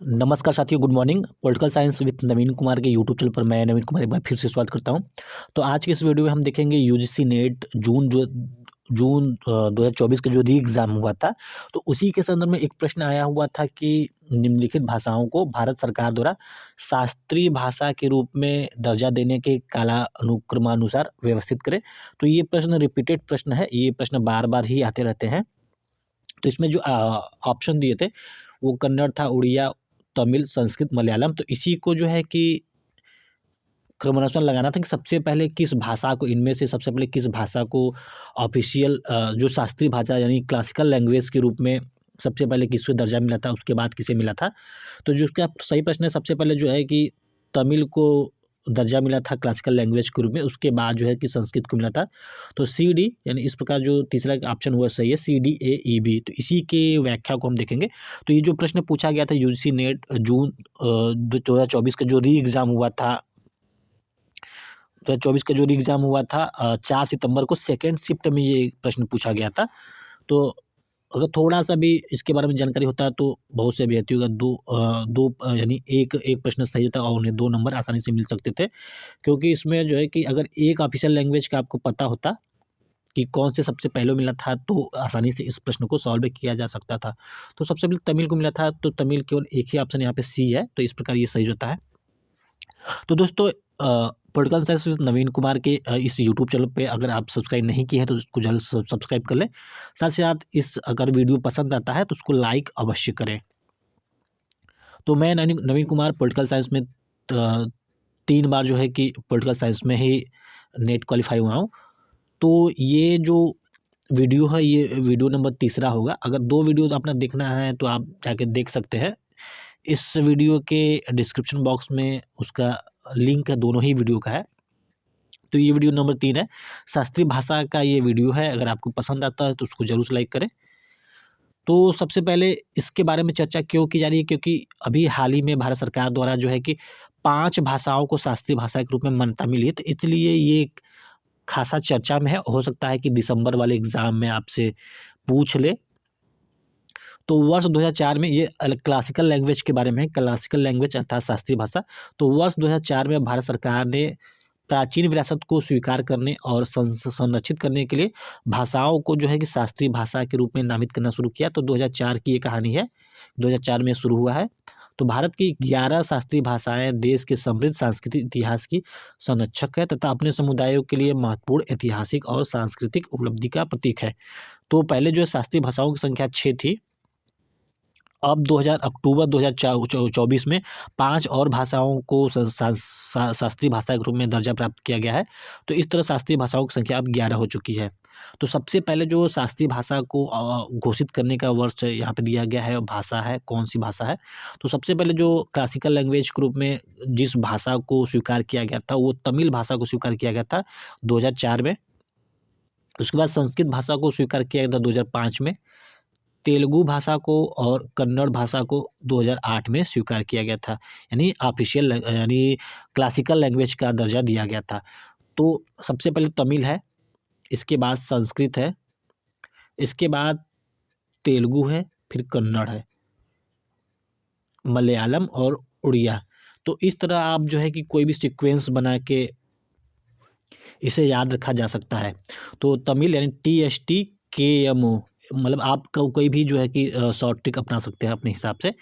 नमस्कार साथियों, good morning. Political science with Naveen Kumar के यूट्यूब चैनल पर मैं नवीन कुमार एक बार फिर से स्वागत करता हूं। तो आज के इस वीडियो में हम देखेंगे यूजीसी नेट जून 2024 का जो री एग्ज़ाम हुआ था, तो उसी के संदर्भ में एक प्रश्न आया हुआ था कि निम्नलिखित भाषाओं को भारत सरकार द्वारा शास्त्रीय भाषा के रूप में दर्जा देने के कालानुक्रमानुसार व्यवस्थित करें। तो ये प्रश्न रिपीटेड प्रश्न है, ये प्रश्न बार-बार ही आते रहते हैं। तो इसमें जो ऑप्शन दिए थे, वो कन्नड़ था, उड़िया, तमिल, संस्कृत, मलयालम। तो इसी को जो है कि क्रमानुसार लगाना था कि सबसे पहले किस भाषा को, इनमें से सबसे पहले किस भाषा को ऑफिशियल जो शास्त्रीय भाषा यानी क्लासिकल लैंग्वेज के रूप में सबसे पहले किसको दर्जा मिला था, उसके बाद किसे मिला था। तो जो इसका सही प्रश्न है, सबसे पहले जो है कि तमिल को दर्जा मिला था क्लासिकल लैंग्वेज के रूप में, उसके बाद जो है कि संस्कृत को मिला था। तो सी डी यानी इस प्रकार जो तीसरा ऑप्शन हुआ सही है, C D A E B. तो इसी के व्याख्या को हम देखेंगे। तो ये जो प्रश्न पूछा गया था यूजीसी नेट जून 2024 का जो री एग्ज़ाम हुआ था, 2024 का जो री एग्ज़ाम हुआ था 4 सितंबर को सेकंड शिफ्ट में ये प्रश्न पूछा गया था। तो अगर थोड़ा-सा भी इसके बारे में जानकारी होता है तो बहुत से अभ्यर्थियों का यानी एक एक प्रश्न सही होता और उन्हें 2 नंबर आसानी से मिल सकते थे। क्योंकि इसमें जो है कि अगर एक ऑफिशियल लैंग्वेज का आपको पता होता कि कौन से सबसे पहले मिला था, तो आसानी से इस प्रश्न को सॉल्व किया जा सकता था। तो सबसे पहले तमिल को मिला था, तो तमिल केवल एक ही ऑप्शन यहाँ पे सी है, तो इस प्रकार ये सही होता है। तो दोस्तों political science with Naveen Kumar के इस यूट्यूब चैनल पे अगर आप सब्सक्राइब नहीं किए हैं तो इसको जल्द से सब्सक्राइब कर लें। साथ ही साथ इस अगर वीडियो पसंद आता है तो उसको लाइक अवश्य करें। तो मैं नवीन कुमार पॉलिटिकल साइंस में 3 बार जो है कि पॉलिटिकल साइंस में ही नेट क्वालिफाई हुआ हूँ। तो ये जो वीडियो है, ये वीडियो नंबर तीसरा होगा। अगर 2 वीडियो आपने देखना है तो आप जाके देख सकते हैं। इस वीडियो के डिस्क्रिप्शन बॉक्स में उसका लिंक है, दोनों ही वीडियो का है। तो ये वीडियो नंबर 3 है, शास्त्रीय भाषा का ये वीडियो है। अगर आपको पसंद आता है तो उसको ज़रूर से लाइक करें। तो सबसे पहले इसके बारे में चर्चा क्यों की जा रही है, क्योंकि अभी हाल ही में भारत सरकार द्वारा जो है कि 5 भाषाओं को शास्त्रीय भाषा के रूप में मान्यता मिली है। तो इसलिए ये खासा चर्चा में है। हो सकता है कि दिसंबर वाले एग्ज़ाम में आपसे पूछ ले। तो वर्ष 2004 में ये क्लासिकल लैंग्वेज के बारे में है, क्लासिकल लैंग्वेज अर्थात शास्त्रीय भाषा। तो वर्ष 2004 में भारत सरकार ने प्राचीन विरासत को स्वीकार करने और संरक्षित करने के लिए भाषाओं को जो है कि शास्त्रीय भाषा के रूप में नामित करना शुरू किया। तो 2004 की ये कहानी है, 2004 में शुरू हुआ है। तो भारत की 11 शास्त्रीय भाषाएं देश के समृद्ध सांस्कृतिक इतिहास की संरक्षक है तथा अपने समुदायों के लिए महत्वपूर्ण ऐतिहासिक और सांस्कृतिक उपलब्धि का प्रतीक है। तो पहले जो है शास्त्रीय भाषाओं की संख्या 6 थी। अब 2000 अक्टूबर 2024 में 5 और भाषाओं को शास्त्रीय भाषा के रूप में दर्जा प्राप्त किया गया है। तो इस तरह शास्त्रीय भाषाओं की संख्या अब 11 हो चुकी है। तो सबसे पहले जो शास्त्रीय भाषा को घोषित करने का वर्ष यहाँ पे दिया गया है, भाषा है, कौन-सी भाषा है। तो सबसे पहले जो क्लासिकल लैंग्वेज के रूप में जिस भाषा को स्वीकार किया गया था, वो तमिल भाषा को स्वीकार किया गया था 2004 में। उसके बाद संस्कृत भाषा को स्वीकार किया गया था 2005 में। तेलुगु भाषा को और कन्नड़ भाषा को 2008 में स्वीकार किया गया था। यानी ऑफिशियल यानी क्लासिकल लैंग्वेज का दर्जा दिया गया था। तो सबसे पहले तमिल है, इसके बाद संस्कृत है, इसके बाद तेलुगु है, फिर कन्नड़ है, मलयालम और उड़िया। तो इस तरह आप जो है कि कोई भी सीक्वेंस बना के इसे याद रखा जा सकता है। तो तमिल यानी TSTKMO, मतलब आप कोई भी जो है कि शॉर्ट ट्रिक अपना सकते हैं अपने हिसाब से।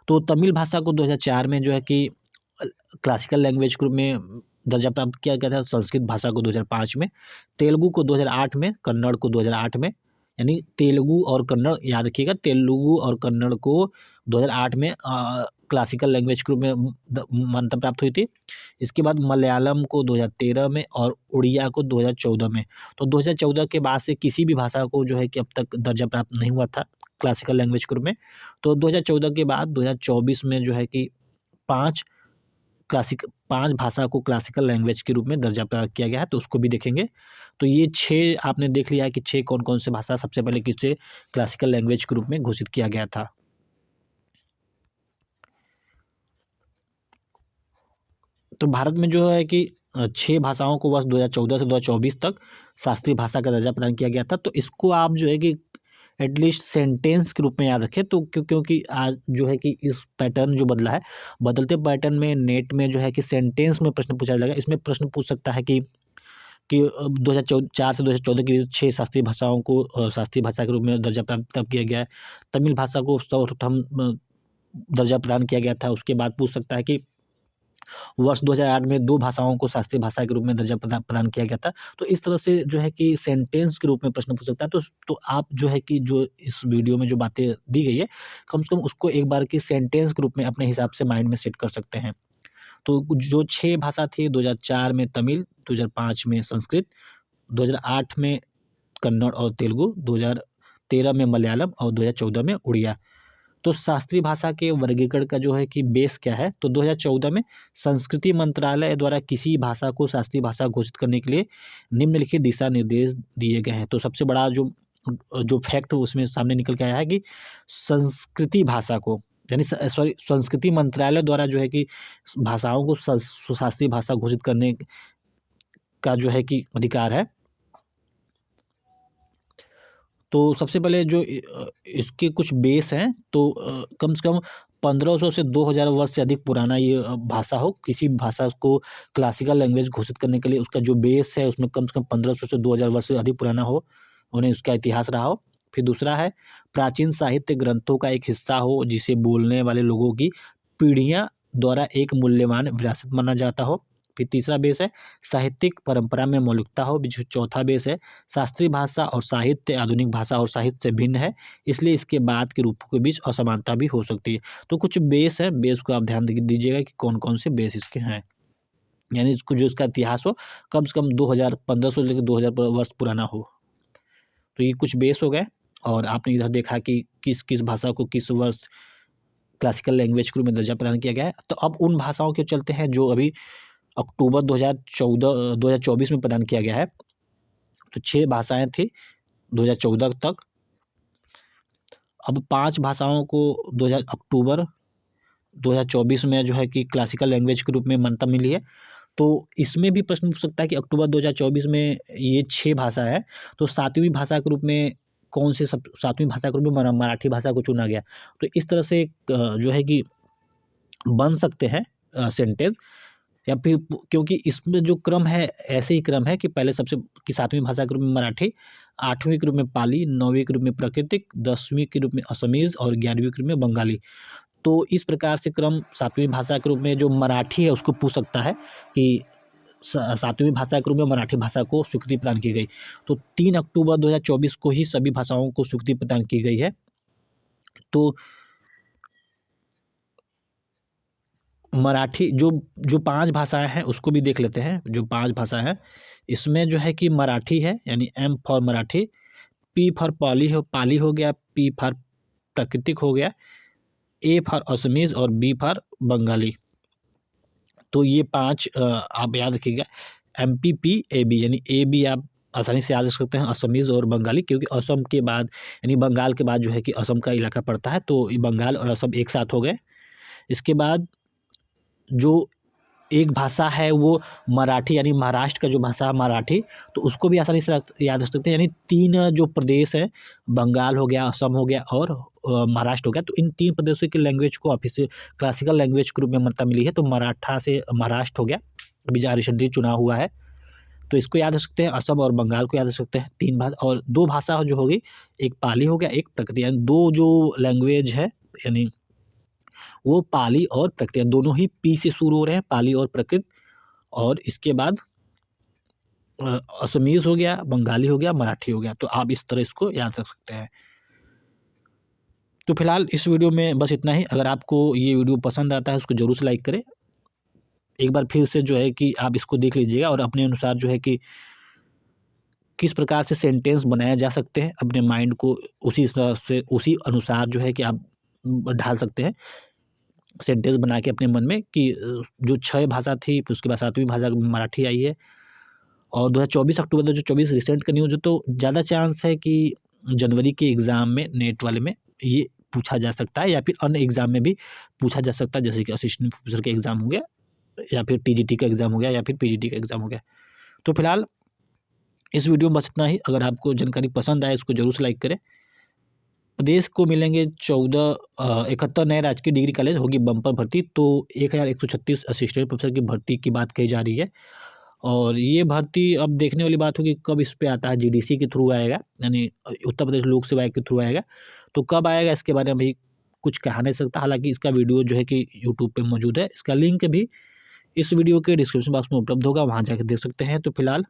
तो तमिल भाषा को 2004 में जो है कि क्लासिकल लैंग्वेज के रूप में दर्जा प्राप्त किया गया था। संस्कृत भाषा को 2005 में, तेलुगु को 2008 में, कन्नड़ को 2008 में। यानी तेलुगु और कन्नड़ याद रखिएगा, तेलुगु और कन्नड़ को 2008 में क्लासिकल लैंग्वेज के रूप में मान्यता प्राप्त हुई थी। इसके बाद मलयालम को 2013 में और उड़िया को 2014 में। तो 2014 के बाद से किसी भी भाषा को जो है कि अब तक दर्जा प्राप्त नहीं हुआ था क्लासिकल लैंग्वेज के रूप में। तो 2014 के बाद 2024 में जो है कि 5 भाषा को क्लासिकल लैंग्वेज के रूप में दर्जा प्राप्त किया गया है, तो उसको भी देखेंगे। तो ये 6 आपने देख लिया है कि 6 कौन-कौन से भाषा सबसे पहले किसे क्लासिकल लैंग्वेज के रूप में घोषित किया गया था। तो भारत में जो है कि 6 भाषाओं को वर्ष 2014 से 2024 तक शास्त्रीय भाषा का दर्जा प्रदान किया गया था। तो इसको आप जो है कि एटलीस्ट सेंटेंस के रूप में याद रखें। तो क्योंकि आज जो है कि इस पैटर्न जो बदला है, बदलते पैटर्न में नेट में जो है कि सेंटेंस में प्रश्न पूछा जाएगा। इसमें प्रश्न पूछ सकता है कि 2004 से 2014 के बीच 6 शास्त्रीय भाषाओं को शास्त्रीय भाषा के रूप में दर्जा प्राप्त तब किया गया है। तमिल भाषा को सर्वप्रथम दर्जा प्रदान किया गया था। उसके बाद पूछ सकता है कि वर्ष 2008 में 2 भाषाओं को शास्त्रीय भाषा के रूप में दर्जा प्रदान किया गया था। तो इस तरह से जो है कि सेंटेंस के रूप में प्रश्न पूछ सकता है। तो आप जो है कि जो इस वीडियो में जो बातें दी गई है, कम से कम उसको एक बार की सेंटेंस के रूप में अपने हिसाब से माइंड में सेट कर सकते हैं। तो जो 6 भाषा थी, 2004 में तमिल, 2005 में संस्कृत, 2008 में कन्नड़ और तेलुगु, 2013 में मलयालम और 2014 में उड़िया। तो शास्त्रीय भाषा के वर्गीकरण का जो है कि बेस क्या है, तो 2014 में संस्कृति मंत्रालय द्वारा किसी भाषा को शास्त्रीय भाषा घोषित करने के लिए निम्नलिखित दिशा निर्देश दिए गए हैं। तो सबसे बड़ा जो फैक्ट उसमें सामने निकल के आया है कि संस्कृति भाषा को, यानी संस्कृति मंत्रालय द्वारा जो है कि भाषाओं को शास्त्रीय भाषा घोषित करने का जो है कि अधिकार है। तो सबसे पहले जो इसके कुछ बेस हैं, तो कम से कम 1500 से 2000 वर्ष से अधिक पुराना ये भाषा हो। किसी भाषा को क्लासिकल लैंग्वेज घोषित करने के लिए उसका जो बेस है उसमें कम से कम 1500 से 2000 वर्ष से अधिक पुराना हो, उन्हें उसका इतिहास रहा हो। फिर दूसरा है प्राचीन साहित्य ग्रंथों का एक हिस्सा हो, जिसे बोलने वाले लोगों की पीढ़ियाँ द्वारा एक मूल्यवान विरासत माना जाता हो। फिर तीसरा बेस है साहित्यिक परंपरा में मौलिकता हो। चौथा बेस है शास्त्रीय भाषा और साहित्य आधुनिक भाषा और साहित्य से भिन्न है, इसलिए इसके बाद के रूपों के बीच असमानता भी हो सकती है। तो कुछ बेस है, बेस को आप ध्यान दीजिएगा कि कौन कौन से बेस इसके हैं, यानी इसको जो इसका इतिहास हो कम से कम 1500 लेकर 2000 वर्ष पुराना हो। तो ये कुछ बेस हो गए। और आपने इधर देखा कि किस किस भाषा को किस वर्ष क्लासिकल लैंग्वेज के रूप में दर्जा प्रदान किया गया है। तो अब उन भाषाओं के चलते हैं जो अभी अक्टूबर 2024 में प्रदान किया गया है। तो 6 भाषाएं थी 2014 तक। अब 5 भाषाओं को अक्टूबर 2024 में जो है कि क्लासिकल लैंग्वेज के रूप में मान्यता मिली है। तो इसमें भी प्रश्न पूछ सकता है कि अक्टूबर 2024 में ये 6 भाषा है, तो 7वीं भाषा के रूप में कौन से 7वीं भाषा के रूप में मराठी भाषा को चुना गया। तो इस तरह से जो है कि बन सकते हैं सेंटेंस, या फिर क्योंकि इसमें जो क्रम है ऐसे ही क्रम है कि पहले सबसे कि 7वीं भाषा के रूप में मराठी, 8वीं के रूप में पाली, 9वीं के रूप में प्राकृतिक, 10वीं के रूप में असमीज और 11वीं के रूप में बंगाली। तो इस प्रकार से क्रम 7वीं भाषा के रूप में जो मराठी है उसको पूछ सकता है कि 7वीं भाषा के रूप में मराठी भाषा को स्वीकृति प्रदान की गई। तो 3 अक्टूबर 2024 को ही सभी भाषाओं को स्वीकृति प्रदान की गई है। तो मराठी जो 5 भाषाएं हैं उसको भी देख लेते हैं। जो 5 भाषा हैं इसमें जो है कि मराठी है, यानी M for Marathi, P for Pali हो गया, पी फॉर प्राकृतिक हो गया, ए फॉर असमीज और बी फॉर बंगाली। तो ये 5 आप याद रखिएगा, MPPAB, यानी ए बी आप आसानी से याद रख सकते हैं, असमीज और बंगाली, क्योंकि असम के बाद यानी बंगाल के बाद जो है कि असम का इलाका पड़ता है, तो बंगाल और असम एक साथ हो गए। इसके बाद जो एक भाषा है वो मराठी, यानी महाराष्ट्र का जो भाषा है मराठी, तो उसको भी आसानी से याद रख सकते हैं। यानी 3 जो प्रदेश हैं, बंगाल हो गया, असम हो गया और महाराष्ट्र हो गया, तो इन 3 प्रदेशों की लैंग्वेज को ऑफिशियल क्लासिकल लैंग्वेज के रूप में मान्यता मिली है। तो मराठा से महाराष्ट्र हो गया, अभी जहाँ रिसेंटली चुनाव हुआ है, तो इसको याद रख सकते हैं। असम और बंगाल को याद रख सकते हैं। 3 भाषा और 2 भाषा जो होगी, एक पाली हो गया, एक प्राकृतिक, यानी 2 जो लैंग्वेज है, यानी वो पाली और प्राकृत दोनों ही पी से शुरू हो रहे हैं, पाली और प्राकृत। और इसके बाद असमीज हो गया, बंगाली हो गया, मराठी हो गया। तो आप इस तरह इसको याद रख सकते हैं। तो फिलहाल इस वीडियो में बस इतना ही। अगर आपको ये वीडियो पसंद आता है उसको ज़रूर से लाइक करें। एक बार फिर से जो है कि आप इसको देख लीजिएगा और अपने अनुसार जो है कि किस प्रकार से सेंटेंस बनाया जा सकते हैं, अपने माइंड को उसी तरह से उसी अनुसार जो है कि आप ढाल सकते हैं सेंटेंस बना के अपने मन में कि जो 6 भाषा थी, फिर उसके बाद 7वीं भाषा मराठी आई है। और 2024 अक्टूबर 2024 रिसेंट का न्यूज़ है, तो ज़्यादा चांस है कि जनवरी के एग्ज़ाम में, नेट वाले में ये पूछा जा सकता है, या फिर अन्य एग्ज़ाम में भी पूछा जा सकता है, जैसे कि असिस्टेंट प्रोफेसर का एग्ज़ाम हो गया, या फिर TGT का एग्ज़ाम हो गया, या फिर PGT का एग्ज़ाम हो गया। तो फिलहाल इस वीडियो में बस इतना ही। अगर आपको जानकारी पसंद आए इसको ज़रूर से लाइक करें। प्रदेश को मिलेंगे 71 नए राजकीय डिग्री कॉलेज, होगी बम्पर भर्ती। तो 1136 असिस्टेंट प्रोफेसर की भर्ती की बात कही जा रही है। और ये भर्ती अब देखने वाली बात होगी कब इस पे आता है, जीडीसी के थ्रू आएगा, यानी उत्तर प्रदेश लोक सेवा आयोग के थ्रू आएगा। तो कब आएगा इसके बारे में भी कुछ कहा नहीं सकता। हालाँकि इसका वीडियो जो है कि यूट्यूब पे मौजूद है। इसका लिंक भी इस वीडियो के डिस्क्रिप्शन बॉक्स में उपलब्ध होगा, वहाँ जाके देख सकते हैं। तो फिलहाल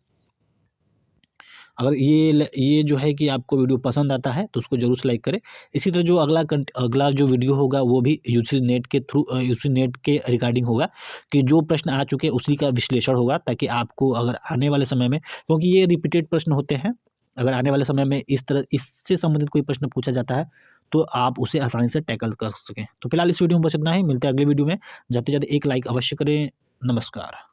अगर ये जो है कि आपको वीडियो पसंद आता है तो उसको ज़रूर से लाइक करें। इसी तरह जो अगला जो वीडियो होगा वो भी यूजी नेट के थ्रू यूजी नेट के रिगार्डिंग होगा, कि जो प्रश्न आ चुके हैं उसी का विश्लेषण होगा, ताकि आपको अगर आने वाले समय में, क्योंकि ये रिपीटेड प्रश्न होते हैं, अगर आने वाले समय में इस तरह इससे संबंधित कोई प्रश्न पूछा जाता है तो आप उसे आसानी से टैकल कर सकें। तो फिलहाल इस वीडियो में बस इतना ही, मिलते हैं अगले वीडियो में। जाते जाते एक लाइक अवश्य करें। नमस्कार।